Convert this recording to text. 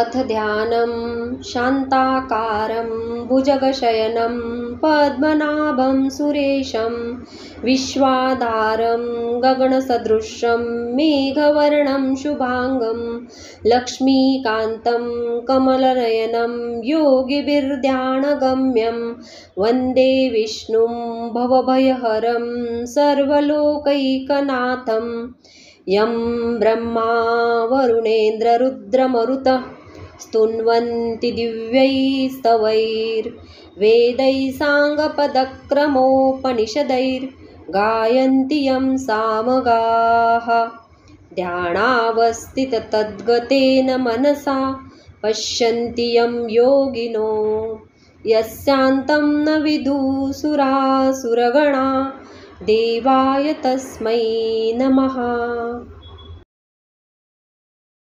अथ ध्यानं शान्ताकारं भुजगशयनं पद्मनाभं सुरेशं विश्वाधारं गगनसदृशं मेघवर्णं शुभांगं लक्ष्मीकान्तं कमलनयनं योगिभिर्ध्यानगम्यं वन्दे विष्णुं भवभयहरं सर्वलोकैकनाथं यं ब्रह्मा वरुणेन्द्ररुद्रमरुतः स्तुन्वन्ति दिव्यैस्तवैर्वेदैः साङ्गपदक्रमोपनिषदैर्गायन्ति यं सामगाः ध्यानावस्थिततद्गतेन मनसा पश्यन्ति यं योगिनो यस्यान्तं न विदुसुरासुरगणा देवाय तस्मै नमः।